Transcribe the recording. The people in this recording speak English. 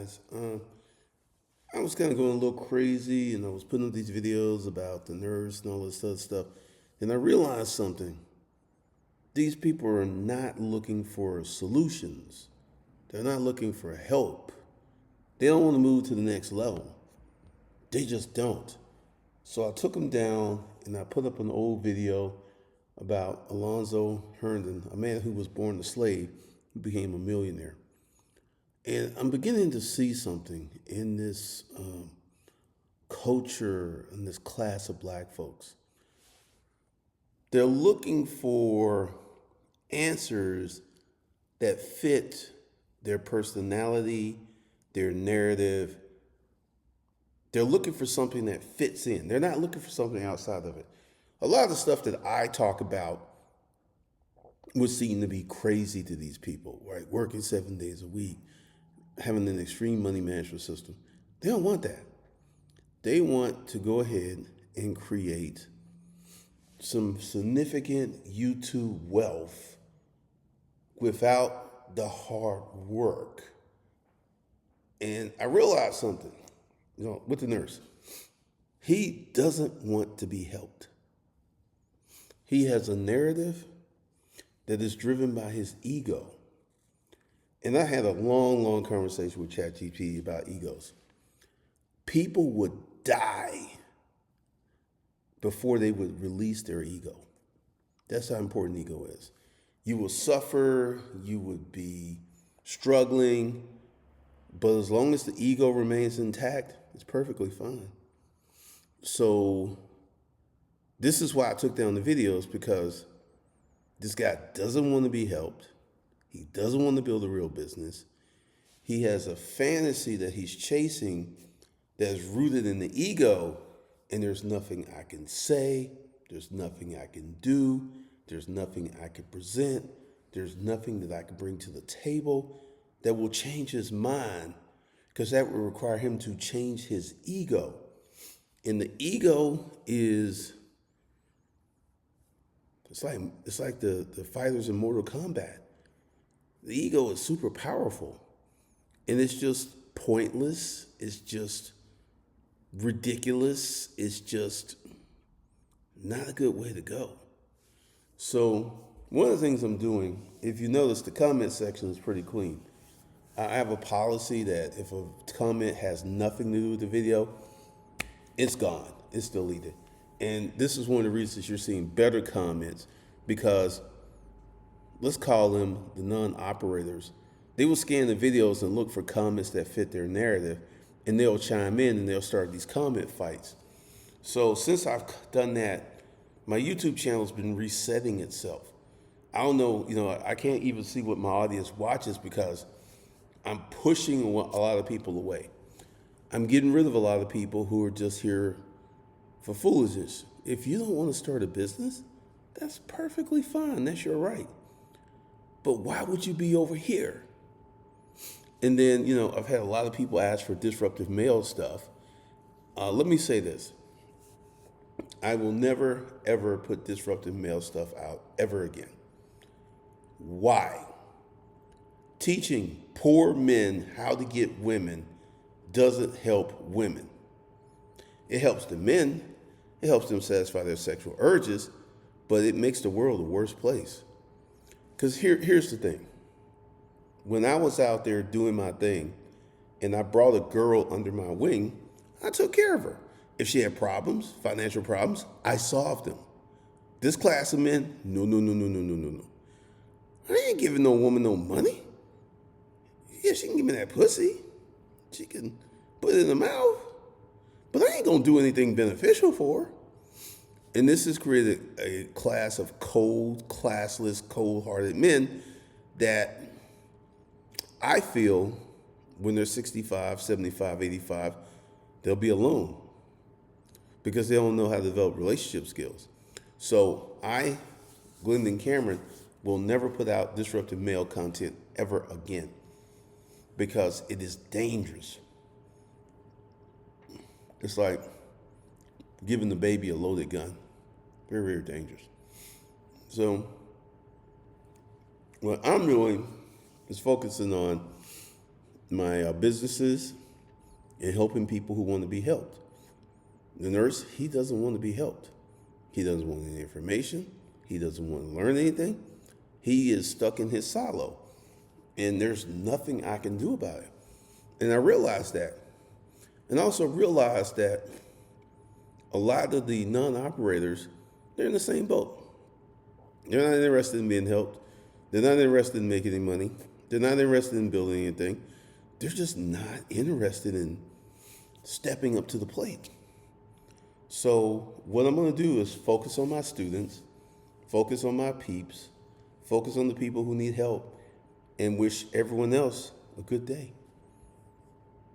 guys. I was kind of going a little crazy and I was putting up these videos about the nurse and all this other stuff. And I realized something. These people are not looking for solutions, they're not looking for help. They don't want to move to the next level. They just don't. So I took them down and I put up an old video about Alonzo Herndon, a man who was born a slave who became a millionaire. And I'm beginning to see something in this culture, in this class of black folks. They're looking for answers that fit their personality, their narrative. They're looking for something that fits in. They're not looking for something outside of it. A lot of the stuff that I talk about would seem to be crazy to these people, right? Working 7 days a week, having an extreme money management system. They don't want that. They want to go ahead and create some significant YouTube wealth without the hard work. And I realized something, with the nurse. He doesn't want to be helped. He has a narrative that is driven by his ego. And I had a long, long conversation with ChatGPT about egos. People would die before they would release their ego. That's how important ego is. You will suffer, you would be struggling, but as long as the ego remains intact, it's perfectly fine. So this is why I took down the videos, because this guy doesn't want to be helped. He doesn't want to build a real business. He has a fantasy that he's chasing that's rooted in the ego, and there's nothing I can say, there's nothing I can do, there's nothing I can present, there's nothing that I can bring to the table that will change his mind, because that will require him to change his ego. And the ego is, it's like the fighters in Mortal Kombat. The ego is super powerful, and it's just pointless. It's just ridiculous. It's just not a good way to go. So one of the things I'm doing, if you notice, the comment section is pretty clean. I have a policy that if a comment has nothing to do with the video, it's gone. It's deleted. And this is one of the reasons you're seeing better comments, because let's call them the non-operators. They will scan the videos and look for comments that fit their narrative, and they'll chime in and they'll start these comment fights. So since I've done that, my YouTube channel has been resetting itself. I don't know, I can't even see what my audience watches because I'm pushing a lot of people away. I'm getting rid of a lot of people who are just here for foolishness. If you don't want to start a business, that's perfectly fine. That's your right. But why would you be over here? And then, I've had a lot of people ask for disruptive male stuff. Let me say this. I will never, ever put disruptive male stuff out ever again. Why? Teaching poor men how to get women doesn't help women. It helps the men. It helps them satisfy their sexual urges, but it makes the world a worse place. Because here's the thing. When I was out there doing my thing and I brought a girl under my wing, I took care of her. If she had problems, financial problems, I solved them. This class of men, no, no, no, no, no, no, no, no. I ain't giving no woman no money. Yeah, she can give me that pussy. She can put it in the mouth. But I ain't gonna do anything beneficial for her. And this has created a class of cold, classless, cold-hearted men that I feel when they're 65, 75, 85, they'll be alone because they don't know how to develop relationship skills. So I, Glendon Cameron, will never put out disruptive male content ever again because it is dangerous. It's like giving the baby a loaded gun. Very, very dangerous. So what I'm doing is focusing on my businesses and helping people who want to be helped. The nurse, he doesn't want to be helped. He doesn't want any information. He doesn't want to learn anything. He is stuck in his silo, and there's nothing I can do about it. And I realized that. And I also realized that a lot of the non-operators, they're in the same boat. They're not interested in being helped. They're not interested in making any money. They're not interested in building anything. They're just not interested in stepping up to the plate. So what I'm going to do is focus on my students, focus on my peeps, focus on the people who need help, and wish everyone else a good day.